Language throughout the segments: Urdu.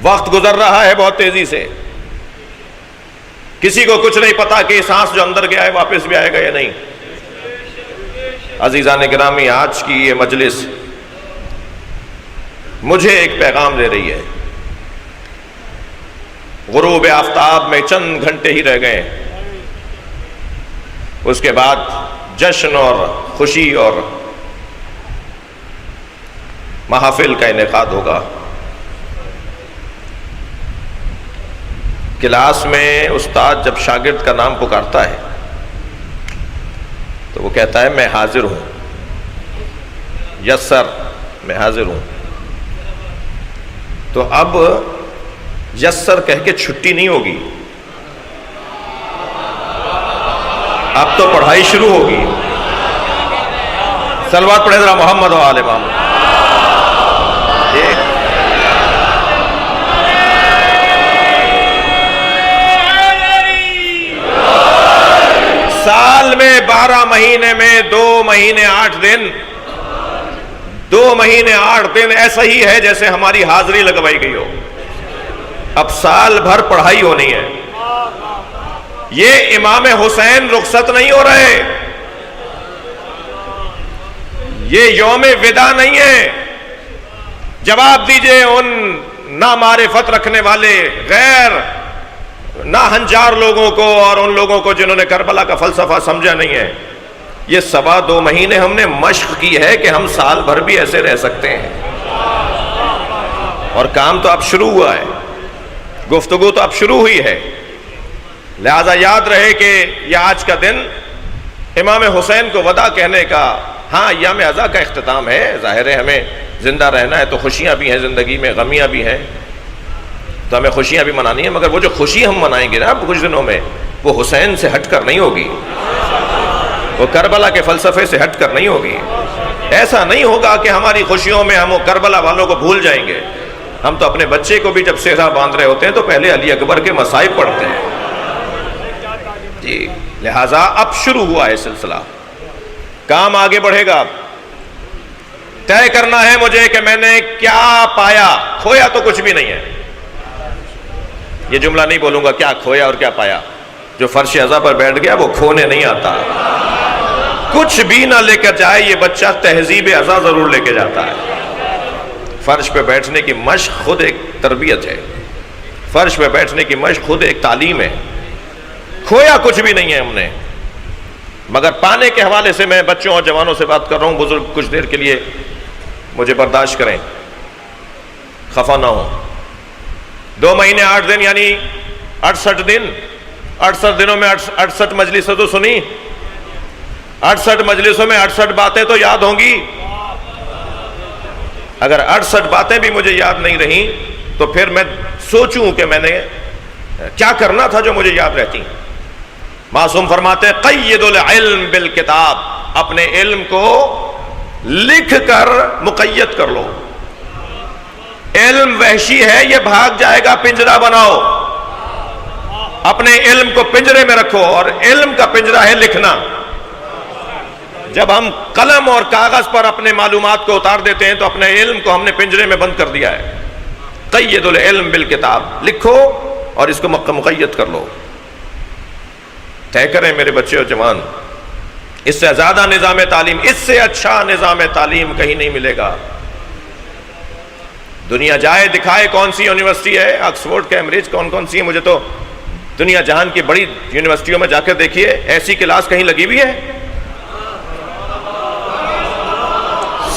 وقت گزر رہا ہے بہت تیزی سے، کسی کو کچھ نہیں پتا کہ سانس جو اندر گیا ہے واپس بھی آئے گا یا نہیں۔ عزیزان گرامی، آج کی یہ مجلس مجھے ایک پیغام دے رہی ہے۔ غروب آفتاب میں چند گھنٹے ہی رہ گئے، اس کے بعد جشن اور خوشی اور محافل کا انعقاد ہوگا۔ کلاس میں استاد جب شاگرد کا نام پکارتا ہے تو وہ کہتا ہے میں حاضر ہوں، یس سر میں حاضر ہوں۔ تو اب یس سر کہہ کے چھٹی نہیں ہوگی، اب تو پڑھائی شروع ہوگی۔ صلوات پڑھیں ذرا محمد و آل محمد۔ سال میں 12 مہینے میں 2 مہینے 8 دن، 2 مہینے 8 دن ایسا ہی ہے جیسے ہماری حاضری لگوائی گئی ہو۔ اب سال بھر پڑھائی ہونی ہے۔ یہ امام حسین رخصت نہیں ہو رہے، یہ یوم وداع نہیں ہے۔ جواب دیجئے ان نامعرفت رکھنے والے غیر ناہنجار لوگوں کو اور ان لوگوں کو جنہوں نے کربلا کا فلسفہ سمجھا نہیں ہے۔ یہ 2.25 مہینے ہم نے مشق کی ہے کہ ہم سال بھر بھی ایسے رہ سکتے ہیں، اور کام تو اب شروع ہوا ہے، گفتگو تو اب شروع ہوئی ہے۔ لہذا یاد رہے کہ یہ آج کا دن امام حسین کو وداع کہنے کا، ہاں ایام عزا کا اختتام ہے۔ ظاہر ہے ہمیں زندہ رہنا ہے تو خوشیاں بھی ہیں زندگی میں، غمیاں بھی ہیں، تو ہمیں خوشیاں بھی منانی ہیں، مگر وہ جو خوشی ہم منائیں گے نا اب کچھ دنوں میں، وہ حسین سے ہٹ کر نہیں ہوگی، وہ کربلا کے فلسفے سے ہٹ کر نہیں ہوگی۔ ایسا نہیں ہوگا کہ ہماری خوشیوں میں ہم وہ کربلا والوں کو بھول جائیں گے۔ ہم تو اپنے بچے کو بھی جب سہرا باندھ رہے ہوتے ہیں تو پہلے علی اکبر کے مصائب پڑھتے ہیں جی۔ لہٰذا اب شروع ہوا ہے سلسلہ، کام آگے بڑھے گا۔ اب طے کرنا ہے مجھے کہ میں نے کیا پایا، کھویا تو کچھ بھی نہیں ہے۔ یہ جملہ نہیں بولوں گا کیا کھویا اور کیا پایا، جو فرش عزا پر بیٹھ گیا وہ کھونے نہیں آتا۔ کچھ بھی نہ لے کر جائے یہ بچہ تہذیب عزا ضرور لے کے جاتا ہے۔ فرش پہ بیٹھنے کی مشق خود ایک تربیت ہے، فرش پہ بیٹھنے کی مشق خود ایک تعلیم ہے۔ کھویا کچھ بھی نہیں ہے ہم نے، مگر پانے کے حوالے سے میں بچوں اور جوانوں سے بات کر رہا ہوں۔ بزرگ کچھ دیر کے لیے مجھے برداشت کریں، خفا نہ ہوں۔ 2 مہینے 8 دن یعنی 68 دن، 68 دنوں میں 68 مجلسیں تو سنی، 68 مجلسوں میں 68 باتیں تو یاد ہوں گی۔ اگر 68 باتیں بھی مجھے یاد نہیں رہیں تو پھر میں سوچوں کہ میں نے کیا کرنا تھا جو مجھے یاد رہتی۔ معصوم فرماتے ہیں قید العلم بالکتاب، اپنے علم کو لکھ کر مقید کر لو۔ علم وحشی ہے، یہ بھاگ جائے گا، پنجرہ بناؤ، اپنے علم کو پنجرے میں رکھو، اور علم کا پنجرہ ہے لکھنا۔ جب ہم قلم اور کاغذ پر اپنے معلومات کو اتار دیتے ہیں تو اپنے علم کو ہم نے پنجرے میں بند کر دیا ہے۔ قید العلم بالکتاب، لکھو اور اس کو مقید کر لو۔ طے کریں میرے بچے اور جوان، اس سے زیادہ نظام تعلیم، اس سے اچھا نظام تعلیم کہیں نہیں ملے گا۔ دنیا جائے دکھائے کون سی یونیورسٹی ہے، آکسفورڈ کیمبرج کون سی ہے، مجھے تو دنیا جہان کی بڑی یونیورسٹیوں میں جا کر دیکھیے ایسی کلاس کہیں لگی ہوئی ہے؟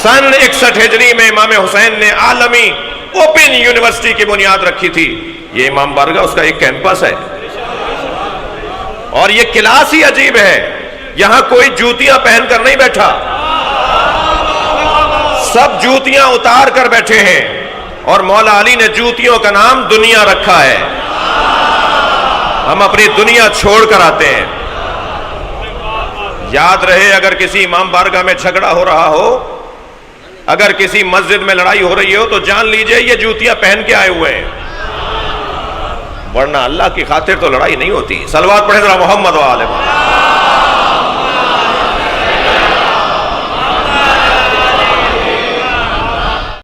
سن 61 ہجری میں امام حسین نے عالمی اوپن یونیورسٹی کی بنیاد رکھی تھی۔ یہ امام بارگاہ اس کا ایک کیمپس ہے، اور یہ کلاس ہی عجیب ہے، یہاں کوئی جوتیاں پہن کر نہیں بیٹھا، سب جوتیاں اتار کر بیٹھے ہیں، اور مولا علی نے جوتیوں کا نام دنیا رکھا ہے۔ ہم اپنی دنیا چھوڑ کر آتے ہیں۔ یاد رہے اگر کسی امام بارگاہ میں جھگڑا ہو رہا ہو، اگر کسی مسجد میں لڑائی ہو رہی ہو تو جان لیجئے یہ جوتیاں پہن کے آئے ہوئے ہیں، ورنہ اللہ کی خاطر تو لڑائی نہیں ہوتی۔ صلوات پڑھیں ذرا محمد و آل محمد۔